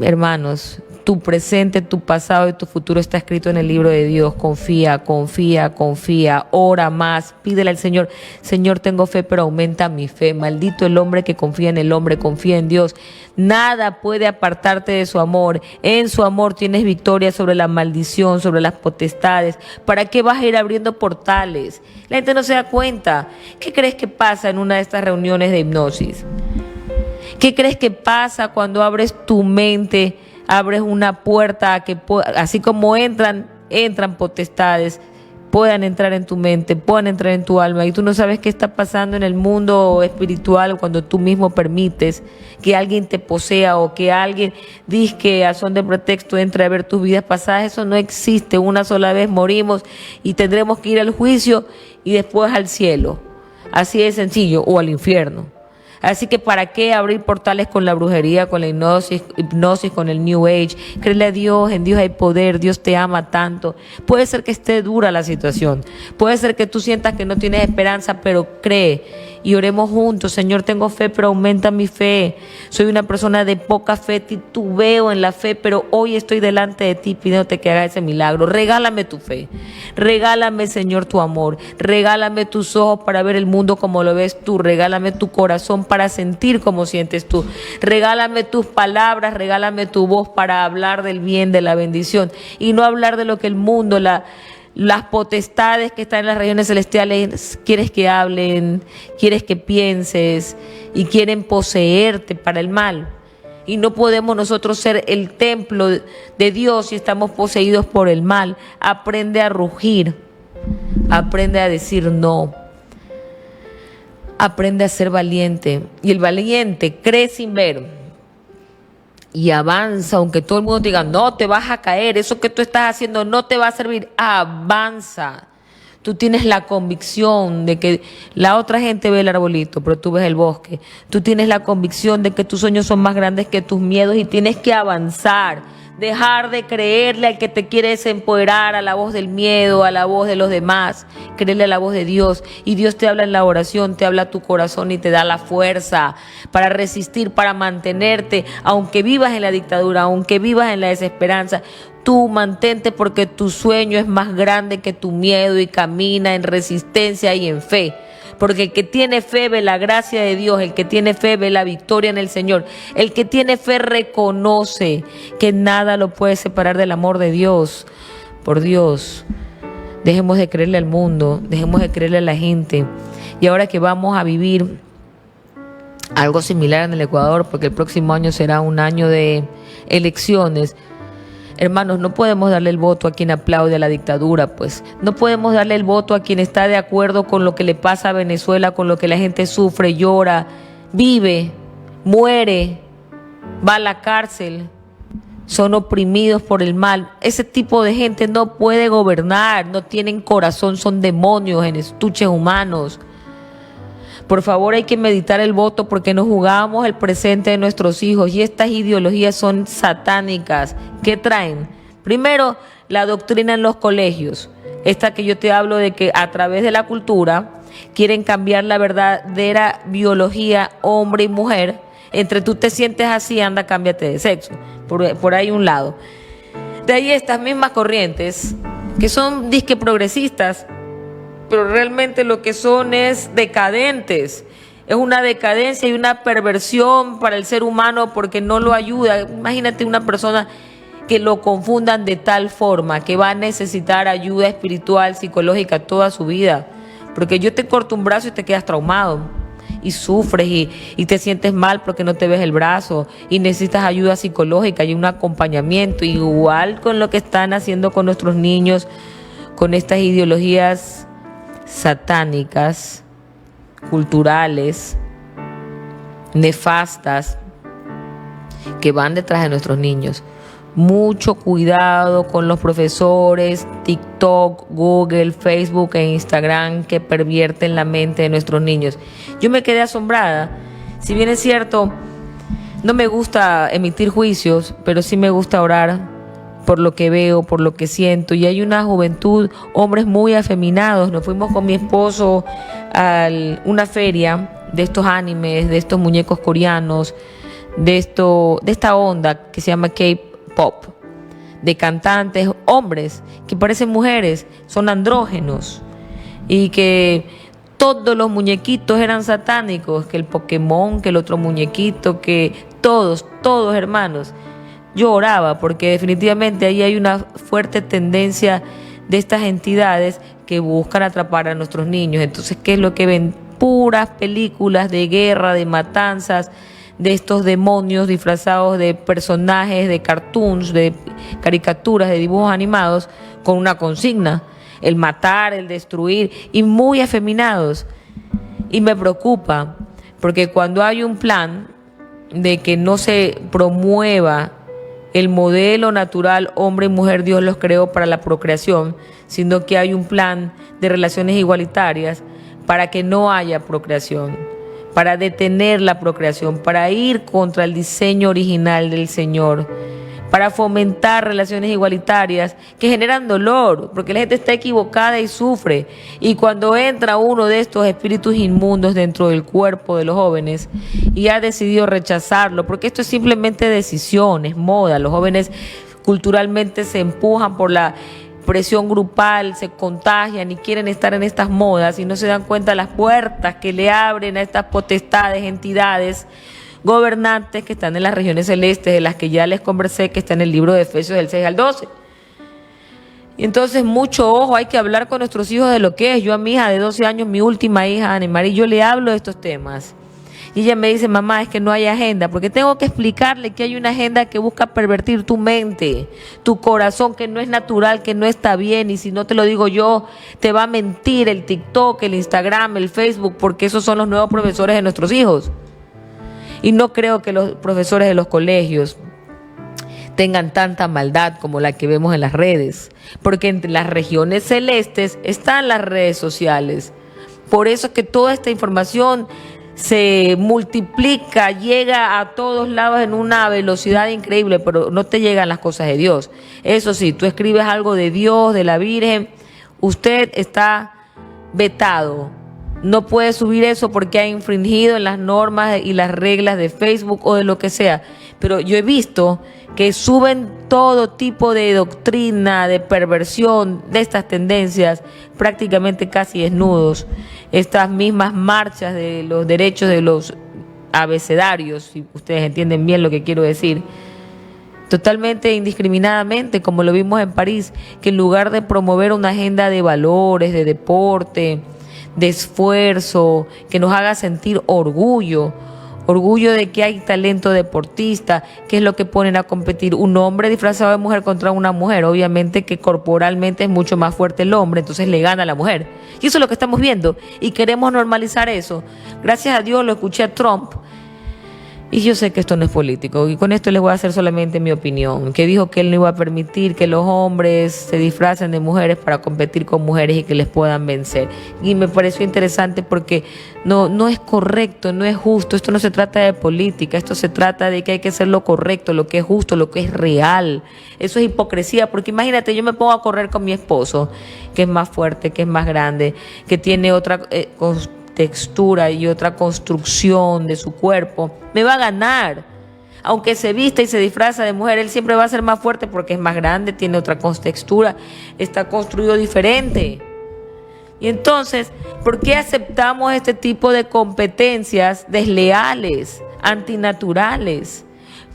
hermanos, tu presente, tu pasado y tu futuro está escrito en el libro de Dios. Confía, confía, confía, ora más, pídele al Señor. Señor, tengo fe, pero aumenta mi fe. Maldito el hombre que confía en el hombre, confía en Dios. Nada puede apartarte de su amor. En su amor tienes victoria sobre la maldición, sobre las potestades. ¿Para qué vas a ir abriendo portales? La gente no se da cuenta. ¿Qué crees que pasa en una de estas reuniones de hipnosis? ¿Qué crees que pasa cuando abres tu mente? Abres una puerta a que, así como entran potestades, puedan entrar en tu mente, puedan entrar en tu alma, y tú no sabes qué está pasando en el mundo espiritual cuando tú mismo permites que alguien te posea o que alguien dizque a son de pretexto entre a ver tus vidas pasadas. Eso no existe. Una sola vez morimos y tendremos que ir al juicio y después al cielo. Así de sencillo, o al infierno. Así que ¿para qué abrir portales con la brujería, con la hipnosis, con el New Age? Créele a Dios, en Dios hay poder, Dios te ama tanto. Puede ser que esté dura la situación, puede ser que tú sientas que no tienes esperanza, pero cree y oremos juntos. Señor, tengo fe, pero aumenta mi fe. Soy una persona de poca fe, titubeo en la fe, pero hoy estoy delante de ti pidiéndote que hagas ese milagro. Regálame tu fe, regálame, Señor, tu amor, regálame tus ojos para ver el mundo como lo ves tú, regálame tu corazón para sentir como sientes tú, regálame tus palabras, regálame tu voz para hablar del bien, de la bendición, y no hablar de lo que el mundo, las potestades que están en las regiones celestiales quieres que hablen, quieres que pienses y quieren poseerte para el mal. Y no podemos nosotros ser el templo de Dios si estamos poseídos por el mal. Aprende a rugir, aprende a decir no, aprende a ser valiente. Y el valiente cree sin ver y avanza, aunque todo el mundo diga, no, te vas a caer, eso que tú estás haciendo no te va a servir. Avanza. Tú tienes la convicción de que la otra gente ve el arbolito, pero tú ves el bosque. Tú tienes la convicción de que tus sueños son más grandes que tus miedos y tienes que avanzar. Dejar de creerle al que te quiere desempoderar, a la voz del miedo, a la voz de los demás. Creerle a la voz de Dios. Y Dios te habla en la oración, te habla a tu corazón y te da la fuerza para resistir, para mantenerte. Aunque vivas en la dictadura, aunque vivas en la desesperanza, tú mantente, porque tu sueño es más grande que tu miedo, y camina en resistencia y en fe. Porque el que tiene fe ve la gracia de Dios, el que tiene fe ve la victoria en el Señor. El que tiene fe reconoce que nada lo puede separar del amor de Dios. Por Dios, dejemos de creerle al mundo, dejemos de creerle a la gente. Y ahora que vamos a vivir algo similar en el Ecuador, porque el próximo año será un año de elecciones, hermanos, no podemos darle el voto a quien aplaude a la dictadura, pues. No podemos darle el voto a quien está de acuerdo con lo que le pasa a Venezuela, con lo que la gente sufre, llora, vive, muere, va a la cárcel, son oprimidos por el mal. Ese tipo de gente no puede gobernar, no tienen corazón, son demonios en estuches humanos. Por favor, hay que meditar el voto, porque nos jugamos el presente de nuestros hijos, y estas ideologías son satánicas. ¿Qué traen? Primero, la doctrina en los colegios. Esta que yo te hablo de que a través de la cultura quieren cambiar la verdadera biología hombre y mujer. Entre tú te sientes así, anda, cámbiate de sexo. Por ahí un lado. De ahí estas mismas corrientes que son disque progresistas, pero realmente lo que son es decadentes. Es una decadencia y una perversión para el ser humano porque no lo ayuda. Imagínate una persona que lo confundan de tal forma que va a necesitar ayuda espiritual, psicológica toda su vida. Porque yo te corto un brazo y te quedas traumado y sufres y te sientes mal porque no te ves el brazo y necesitas ayuda psicológica y un acompañamiento, igual con lo que están haciendo con nuestros niños, con estas ideologías satánicas, culturales, nefastas, que van detrás de nuestros niños. Mucho cuidado con los profesores, TikTok, Google, Facebook e Instagram que pervierten la mente de nuestros niños. Yo me quedé asombrada. Si bien es cierto, no me gusta emitir juicios, pero sí me gusta orar por lo que veo, por lo que siento. Y hay una juventud, hombres muy afeminados. Nos fuimos con mi esposo a una feria de estos animes, de estos muñecos coreanos, de esta onda que se llama K-pop, de cantantes, hombres que parecen mujeres, son andrógenos, y que todos los muñequitos eran satánicos, que el Pokémon, que el otro muñequito, que todos hermanos. Yo oraba porque definitivamente ahí hay una fuerte tendencia de estas entidades que buscan atrapar a nuestros niños. Entonces, ¿qué es lo que ven? Puras películas de guerra, de matanzas, de estos demonios disfrazados de personajes, de cartoons, de caricaturas, de dibujos animados, con una consigna: el matar, el destruir, y muy afeminados. Y me preocupa, porque cuando hay un plan de que no se promueva el modelo natural, hombre y mujer, Dios los creó para la procreación, sino que hay un plan de relaciones igualitarias para que no haya procreación, para detener la procreación, para ir contra el diseño original del Señor, para fomentar relaciones igualitarias que generan dolor, porque la gente está equivocada y sufre. Y cuando entra uno de estos espíritus inmundos dentro del cuerpo de los jóvenes y ha decidido rechazarlo, porque esto es simplemente decisión, es moda, los jóvenes culturalmente se empujan por la presión grupal, se contagian y quieren estar en estas modas y no se dan cuenta de las puertas que le abren a estas potestades, entidades gobernantes que están en las regiones celestes, de las que ya les conversé, que está en el libro de Efesios del 6 al 12. Y entonces, mucho ojo, hay que hablar con nuestros hijos de lo que es. Yo a mi hija de 12 años, mi última hija, Ana María, yo le hablo de estos temas. Y ella me dice: mamá, es que no hay agenda, porque tengo que explicarle que hay una agenda que busca pervertir tu mente, tu corazón, que no es natural, que no está bien, y si no te lo digo yo, te va a mentir el TikTok, el Instagram, el Facebook, porque esos son los nuevos profesores de nuestros hijos. Y no creo que los profesores de los colegios tengan tanta maldad como la que vemos en las redes, porque entre las regiones celestes están las redes sociales. Por eso es que toda esta información se multiplica, llega a todos lados en una velocidad increíble, pero no te llegan las cosas de Dios. Eso sí, tú escribes algo de Dios, de la Virgen, usted está vetado. No puede subir eso porque ha infringido en las normas y las reglas de Facebook o de lo que sea. Pero yo he visto que suben todo tipo de doctrina, de perversión, de estas tendencias, prácticamente casi desnudos. Estas mismas marchas de los derechos de los abecedarios, si ustedes entienden bien lo que quiero decir, totalmente indiscriminadamente, como lo vimos en París, que en lugar de promover una agenda de valores, de deporte, de esfuerzo, que nos haga sentir orgullo de que hay talento deportista, que es lo que ponen a competir un hombre disfrazado de mujer contra una mujer. Obviamente que corporalmente es mucho más fuerte el hombre, entonces le gana a la mujer. Y eso es lo que estamos viendo y queremos normalizar eso. Gracias a Dios lo escuché a Trump Y yo sé que esto no es político, y con esto les voy a hacer solamente mi opinión, que dijo que él no iba a permitir que los hombres se disfracen de mujeres para competir con mujeres y que les puedan vencer. Y me pareció interesante porque no es correcto, no es justo. Esto no se trata de política, esto se trata de que hay que hacer lo correcto, lo que es justo, lo que es real. Eso es hipocresía, porque imagínate, yo me pongo a correr con mi esposo, que es más fuerte, que es más grande, que tiene otra textura y otra construcción de su cuerpo, me va a ganar. Aunque se vista y se disfraza de mujer, él siempre va a ser más fuerte porque es más grande, tiene otra textura, está construido diferente. Y entonces, ¿por qué aceptamos este tipo de competencias desleales, antinaturales,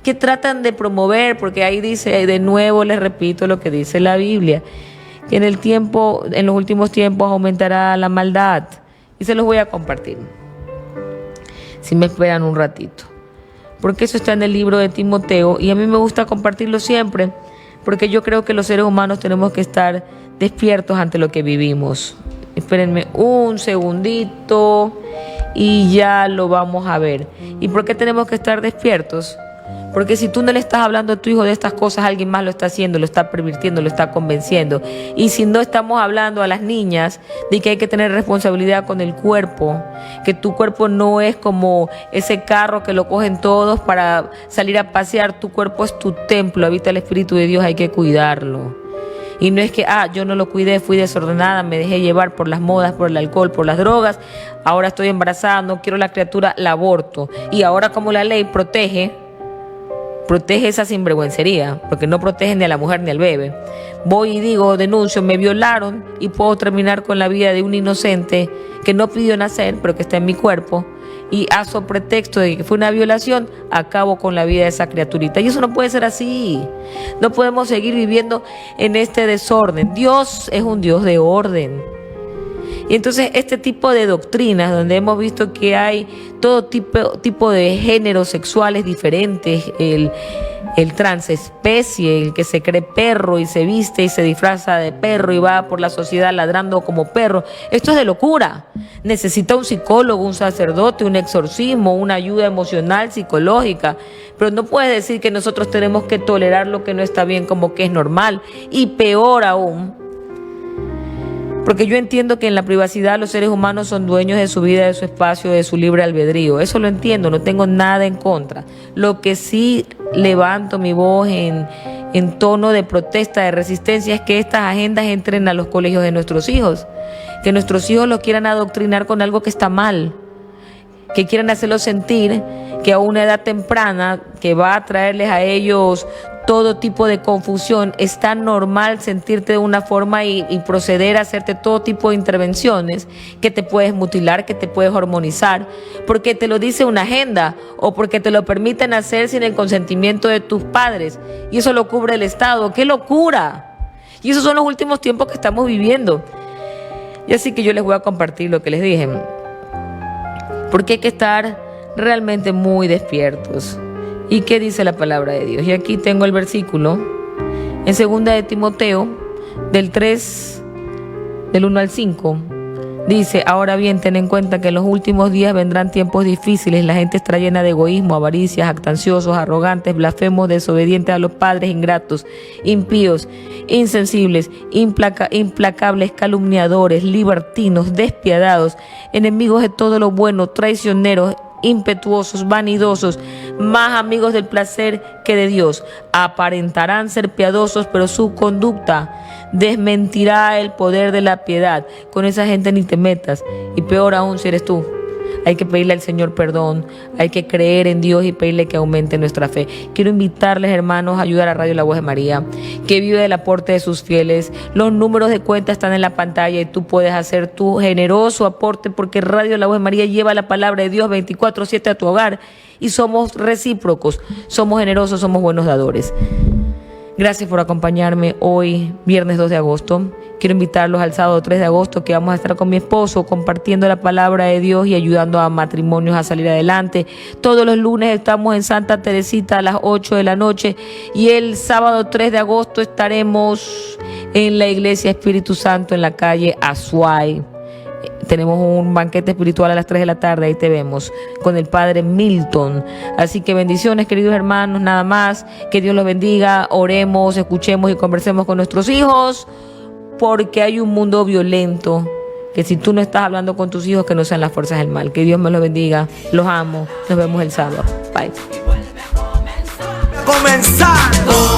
que tratan de promover? Porque ahí dice, de nuevo les repito lo que dice la Biblia, que en los últimos tiempos aumentará la maldad. Y se los voy a compartir, si me esperan un ratito, porque eso está en el libro de Timoteo y a mí me gusta compartirlo siempre, porque yo creo que los seres humanos tenemos que estar despiertos ante lo que vivimos. Espérenme un segundito y ya lo vamos a ver. ¿Y por qué tenemos que estar despiertos? Porque si tú no le estás hablando a tu hijo de estas cosas, alguien más lo está haciendo, lo está pervirtiendo, lo está convenciendo. Y si no estamos hablando a las niñas de que hay que tener responsabilidad con el cuerpo, que tu cuerpo no es como ese carro que lo cogen todos para salir a pasear, tu cuerpo es tu templo, habita el Espíritu de Dios, hay que cuidarlo. Y no es que, yo no lo cuidé, fui desordenada, me dejé llevar por las modas, por el alcohol, por las drogas, ahora estoy embarazada, no quiero la criatura, la aborto. Y ahora como la ley protege esa sinvergüencería, porque no protegen ni a la mujer ni al bebé. Voy y digo, denuncio, me violaron y puedo terminar con la vida de un inocente que no pidió nacer, pero que está en mi cuerpo, y a su pretexto de que fue una violación, acabo con la vida de esa criaturita. Y eso no puede ser así. No podemos seguir viviendo en este desorden. Dios es un Dios de orden. Y entonces este tipo de doctrinas, donde hemos visto que hay todo tipo de géneros sexuales diferentes, el transespecie, el que se cree perro y se viste y se disfraza de perro y va por la sociedad ladrando como perro, esto es de locura. Necesita un psicólogo, un sacerdote, un exorcismo, una ayuda emocional, psicológica. Pero no puedes decir que nosotros tenemos que tolerar lo que no está bien como que es normal. Y peor aún, porque yo entiendo que en la privacidad los seres humanos son dueños de su vida, de su espacio, de su libre albedrío. Eso lo entiendo, no tengo nada en contra. Lo que sí levanto mi voz en tono de protesta, de resistencia, es que estas agendas entren a los colegios de nuestros hijos. Que nuestros hijos los quieran adoctrinar con algo que está mal. Que quieran hacerlos sentir que a una edad temprana, que va a traerles a ellos todo tipo de confusión, es tan normal sentirte de una forma y proceder a hacerte todo tipo de intervenciones, que te puedes mutilar, que te puedes hormonizar, porque te lo dice una agenda o porque te lo permiten hacer sin el consentimiento de tus padres, y eso lo cubre el Estado. ¡Qué locura! Y esos son los últimos tiempos que estamos viviendo. Y así que yo les voy a compartir lo que les dije, porque hay que estar realmente muy despiertos. ¿Y qué dice la palabra de Dios? Y aquí tengo el versículo en 2 de Timoteo, del 1 al 5. Dice: ahora bien, ten en cuenta que en los últimos días vendrán tiempos difíciles. La gente estará llena de egoísmo, avaricia, jactanciosos, arrogantes, blasfemos, desobedientes a los padres, ingratos, impíos, insensibles, implacables, calumniadores, libertinos, despiadados, enemigos de todo lo bueno, traicioneros, impetuosos, vanidosos, más amigos del placer que de Dios. Aparentarán ser piadosos, pero su conducta desmentirá el poder de la piedad. Con esa gente ni te metas. Y peor aún si eres tú. Hay que pedirle al Señor perdón, hay que creer en Dios y pedirle que aumente nuestra fe. Quiero invitarles, hermanos, a ayudar a Radio La Voz de María, que vive del aporte de sus fieles. Los números de cuenta están en la pantalla y tú puedes hacer tu generoso aporte, porque Radio La Voz de María lleva la palabra de Dios 24/7 a tu hogar, y somos recíprocos, somos generosos, somos buenos dadores. Gracias por acompañarme hoy, viernes 2 de agosto. Quiero invitarlos al sábado 3 de agosto, que vamos a estar con mi esposo compartiendo la palabra de Dios y ayudando a matrimonios a salir adelante. Todos los lunes estamos en Santa Teresita a las 8 de la noche, y el sábado 3 de agosto estaremos en la Iglesia Espíritu Santo en la calle Azuay. tenemos un banquete espiritual a las 3 de la tarde, ahí te vemos, con el Padre Milton. Así que bendiciones, queridos hermanos, nada más. Que Dios los bendiga, oremos, escuchemos y conversemos con nuestros hijos, porque hay un mundo violento, que si tú no estás hablando con tus hijos, que no sean las fuerzas del mal. Que Dios me los bendiga, los amo, nos vemos el sábado. Bye. Comenzando.